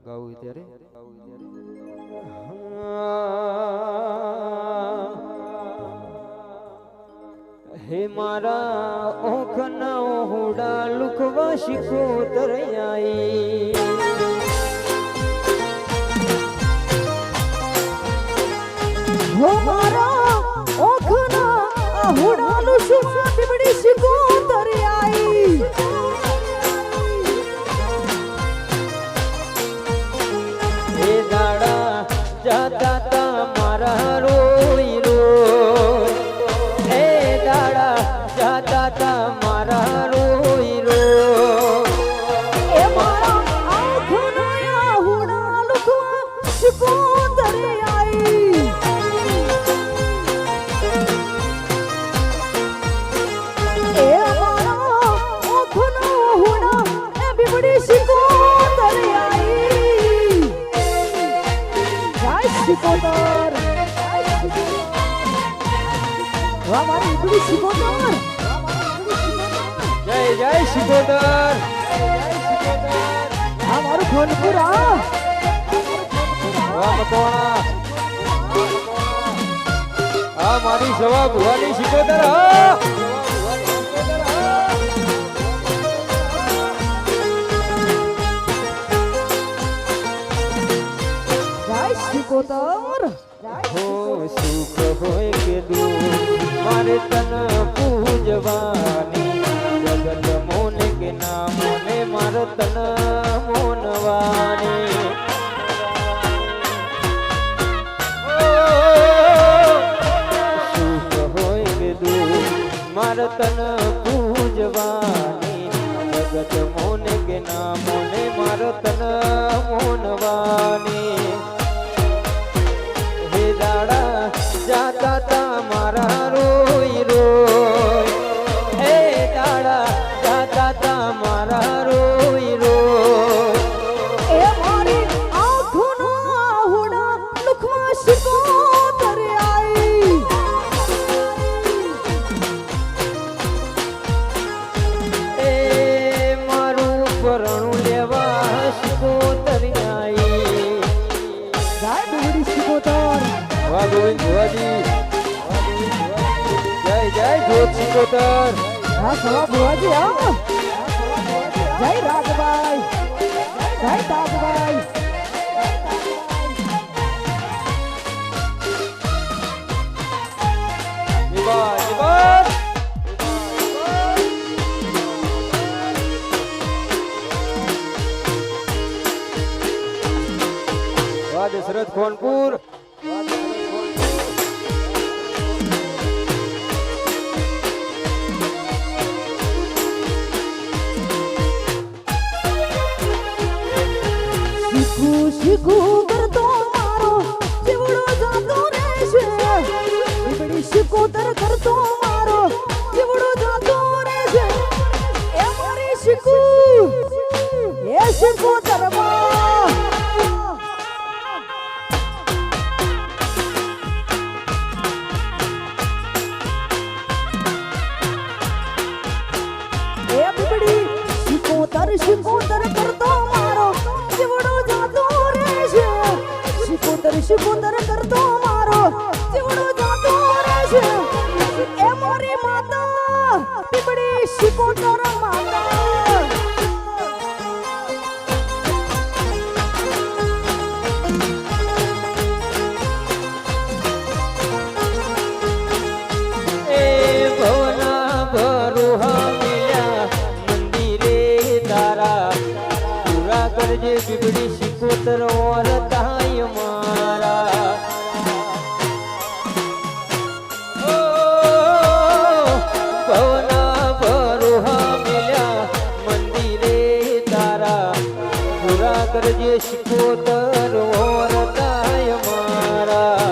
ગાવું ત્યારે હે મારા ઓખના ઓહુડા લુકવા શીખો તરયાઈ હો મારા ઓખના ઓહુડા લુકવા બીબડી શીખો તરયાઈ હે દાડા જાતા તા મારા રોઈ રોઈ હે દાડા જાતા તા મારા રોઈ રોઈ એ મારા આંખના ઓહુડા લુકવા શીખો તરયાઈ એ મારા ઓખના ઓહુડા એ બીબડી શીખો તરયાઈ શિકોતર મારી બીબડી શિકોતર જય જય શિકોતર આ મારું ખોનપુર આ મકોણા આ મારી સવા ભુવાની શિકોતર હા શિકોતર હો સુખ હોય કે દુઃખ મારે તન પૂજવાની જગત મોને કે ના મોને મારે તન મોનવાની સુખ હોય કે દુઃખ મારે તન પૂજવાની જગત મોને કે ના મોને મારે તન મોનવાની દાડા જાતા તા મારા રોઈ રોઈ હે દાડા જાતા તા મારા રોઈ રોઈ એ મારી આંખનો આહુડા લુખવા શિકોતર આઈ એ મારું પરણું લેવા શિકોતર આઈ જય બીબડી શિકોતર વાહ ગોવિંદ ભુવાજી જય જય જોત શિકોતર હા સવા ભુવાજી હા જય રાજભાઈ જય તાજભાઈ નિવા નિવા વાહ દશરથ ખોનપુર શીખું કરતો મારો જીવડો જાતો રહેશે બીબડી શિકોતર કરતો મારો જીવડો જાતો રહેશે એ મારી શીખુ એ શિકોતર માં એ બીબડી શિકોતર કરતો મારો જીવડો જાતો રહેશે શિકોતર કરતો મારો જીવડો જાતો રહેશે એ મારી માતા બીબડી શિકોતર માતા એ ભવના ભરુહા મિલ્યા મંદિરે તારા પૂરા કરજે બીબડી શિકોતર ઓરતાય મારા ઓ ભવના ભરુહા મિલ્યા મંદિરે તારા પૂરા કરજે શિકોતર ઓરતાય મારા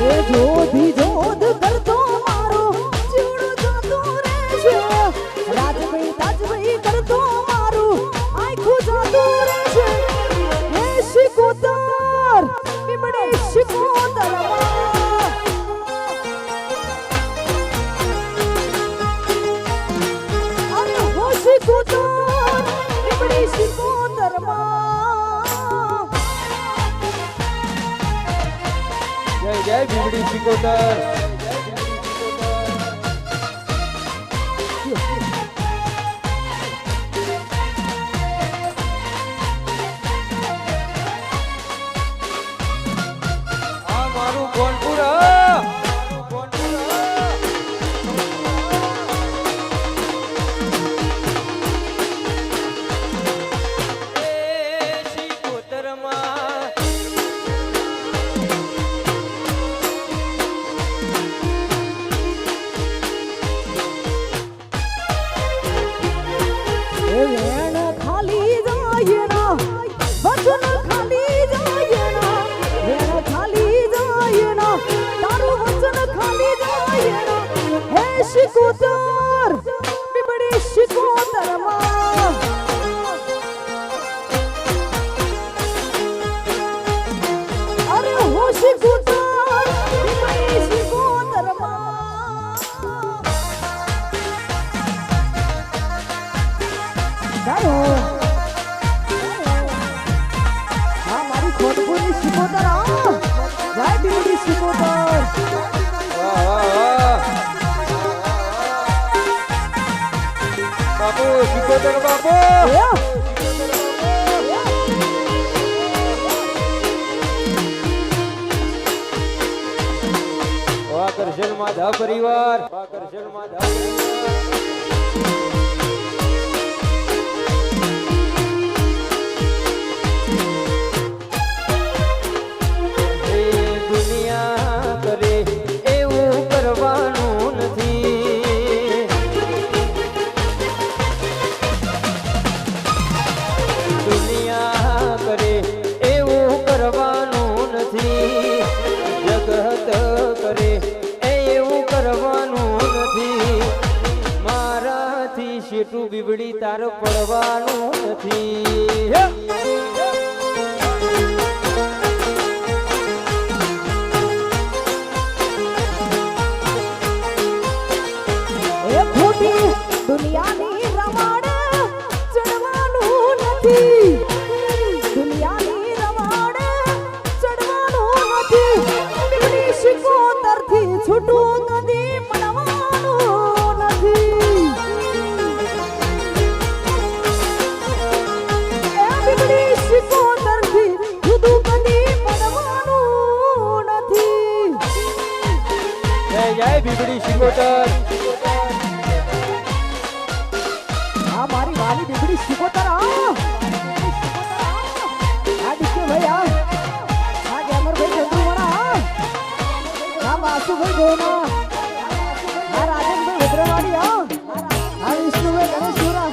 એ જોધી જોધ કરતો મારો જીવડો જાતો રહેશે રાજભાઈ તાજભાઈ કરતો મારું આખું જાતો રહેશે હે શિકોતર બીબડી શિકોતર અરે હો શિકોતર બીબડી શિકોતર જય બીબડી શિકોતર આ મારું ગોનપુર વેણ ખાલી જાય ના વચન ખાલી જાય ના વેણ ખાલી જાય ના તારું વચન ખાલી જાય ના હે શિકોતર બીબડી શિકોતર માં અરે હો શિકોતર બીબડી શિકોતર માં હા મારી ખોટપુરની શિકોતર જય બીબડી શિકોતર બાપુ શિકોતર બાપુ વાહ કરશલ માધા પરિવાર વાહ કરશલ માધા દુનિયા કરે એવું કરવાનું નથી દુનિયા કરે એવું કરવાનું નથી જગત કરે એવું કરવાનું નથી મારાથી શેઠું બીબડી તાર પડવાનું નથી ખોટી દુનિયાની રવાડે ચડવાનું નથી દુનિયાની રવાડે ચડવાનું નથી બીબડી શિકોતર થી છૂટું કદી મળવાનું નથી એ બીબડી શિકોતર થી જુદું કદી મળવાનું નથી જય બીબડી શિકોતર આ મારી વાલી બીબડી શિકોતર આ ડીકે ભાઈ આ ગેમરભાઈ ચંદ્રુવાળા આ વાસુભાઈ ગોના આ રાજનભાઈ ભદ્રવાડી આ વિષ્ણુભાઈ ગણેશપુરા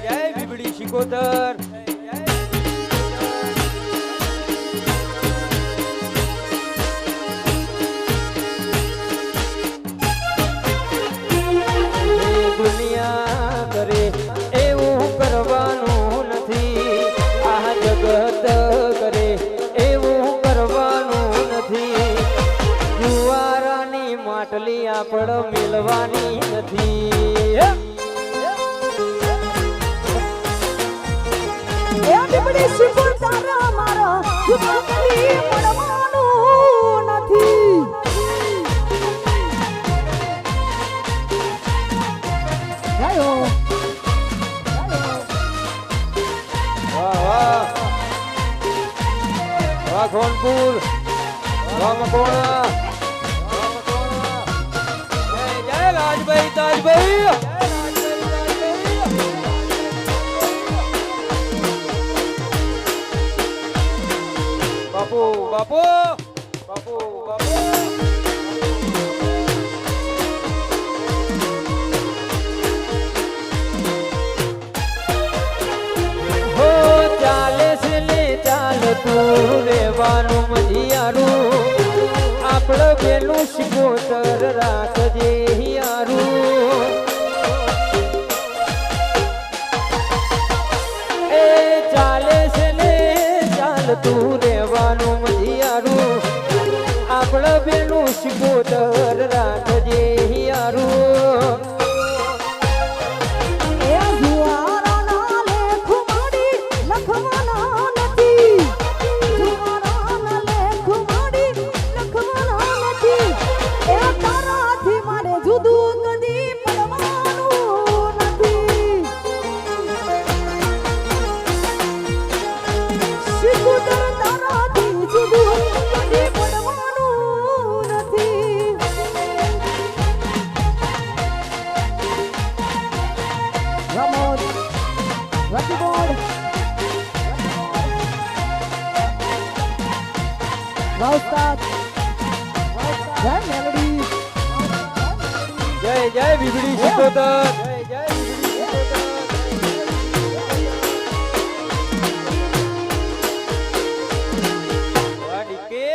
જય બીબડી શિકોતર દુનિયા કરે એવું કરવાનું નથી આ જગત કરે એવું કરવાનું નથી જુવારાની માટલી આપણ મેળવાની નથી એ બીબડી શિકોતર મારા જુદા કદી મળવાનું નથી ગાયો વાહ વાહ વાહ ગોનપુર વાહ મકોણા જય રાજભાઈ તાજભાઈ બાપુ બાપુ બાપુ બાપુ હો ચાલે છે ને ચાલતું રેવાનું મજિયારું આપણે બેનું શિકોતર રાખજે હિયારું એ ચાલે છે ને ચાલતું રેવાનું મજિયારું આપણે બેનું શિકોતર રાખજે હિયારું એ જુવારાના લેખ માડી લખ જય બીબડી સિકોતર જય બીબડી સિકોતર વાડી કે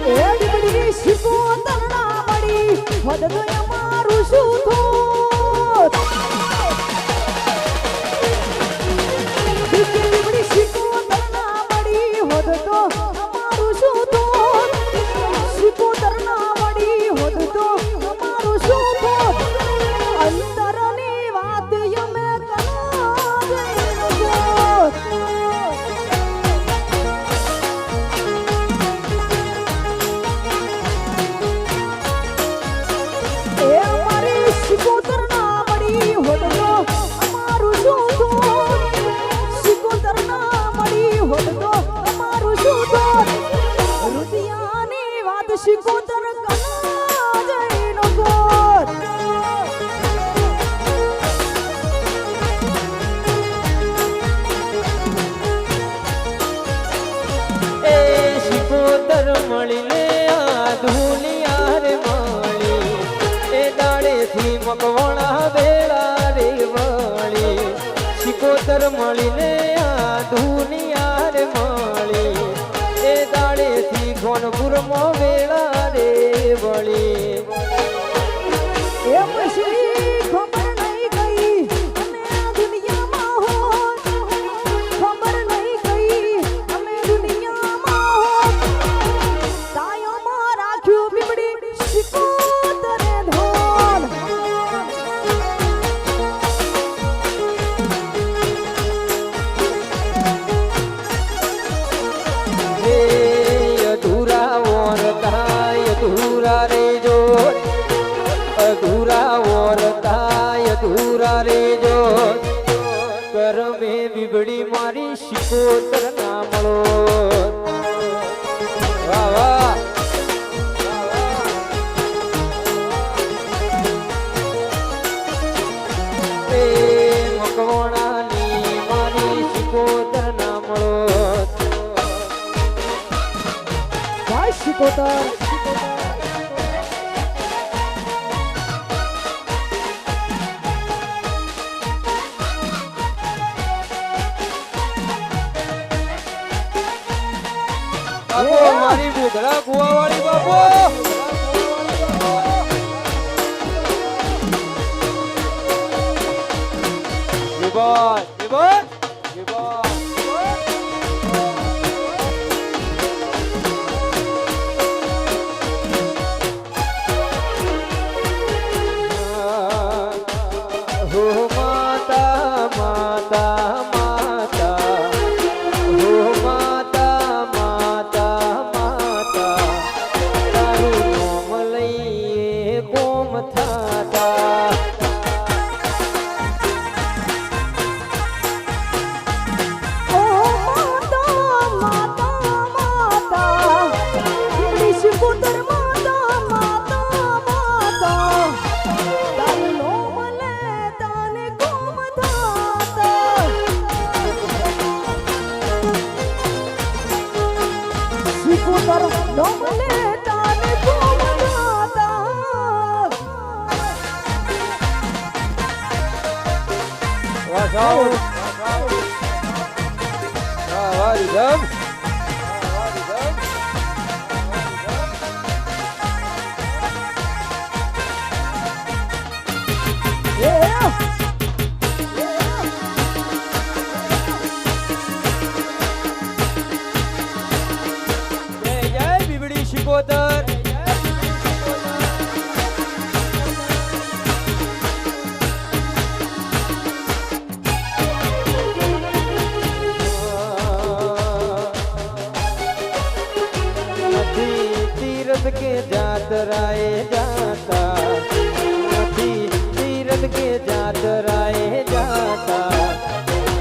એ બીબડી સિકોતર ના મળી હોત તો અમારું શું થોત બીબડી સિકોતર ના મળી હોત તો અમારું શું થોત સિકોતર ના મળી હોત તો અમારું શું થોત અંતરની વાત અમે એ અમારી સિકોતર ના મળી હોત તો અમારું શું થોત સિકોતર ના મળી હોત તો અમારું શું થોત રુદિયાની વાત સિકોતર કના જઈનો ગોત એ સિકોતર મળીને આ ધૂલિયા રે મળી એ દાડેથી મકવાણા વેળા રે વળી સિકોતર મળીને આ ધૂલિયા રે મળી એ દાડેથી ગોનપુરમાં વેળા રે વળી એ પછી ખબર નહીં ગઈ અમે આ દુનિયામાં હોત ખબર નહીં ગઈ અમે દુનિયામાં હોત તાયોમાં રાખ્યું બીબડી સિકોતરે ધોન રે અધૂરા ઓરતાય અધૂરા રે જો અધૂરા ઓરતાય અધૂરા રે જો કરમે બીબડી મારી સિકોતર ના મળો વાહ વાહ એ મકવાણાની મારી સિકોતર ના મળો ભાઈ સિકોતર બાપો મારી બુધડા કુવાવાળી બાપો વિભાન વિભાન વિભાન હો માતા માતા માતા હો માતા માતા માતા તારું નામ લઈએ કોમ થાતા ઓ માતા માતા માતા બીબડી સિકોતર માતા માતા માતા તારું નામ લેતા ને કોમ થાતા સિકોતર નામ લેતા ને કોમ થાતા વાહ સાઉન્ડ વાહ વાહ રીધમ Yeah. જય જય બીબડી સિકોતર નથી તીરથ કે જાતરાએ જાતા નથી તીરથ કે જાતરાએ જાતા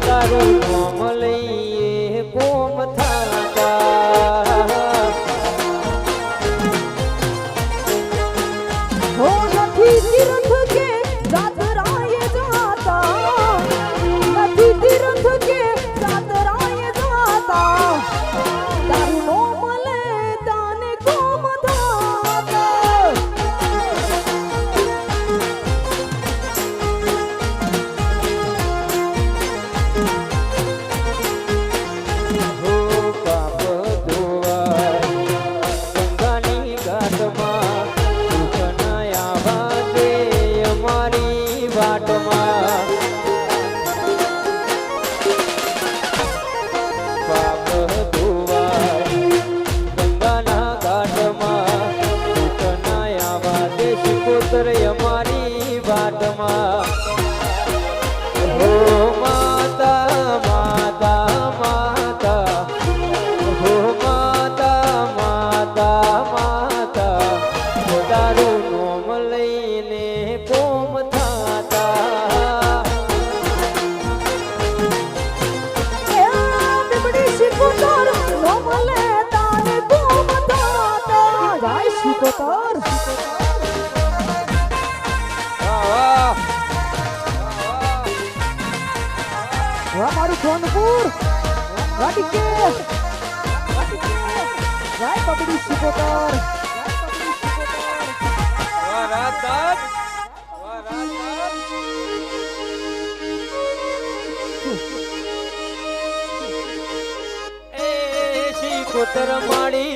તારું નામ લઈએ કોમ થાતા हो નથી તીરથ કે જાતરાએ જાતા નથી તીરથ કે ઠાકુર રાટીકે જય બબડી સિકોતર વાહ રાત વાહ રાત એ શિકોતર માડી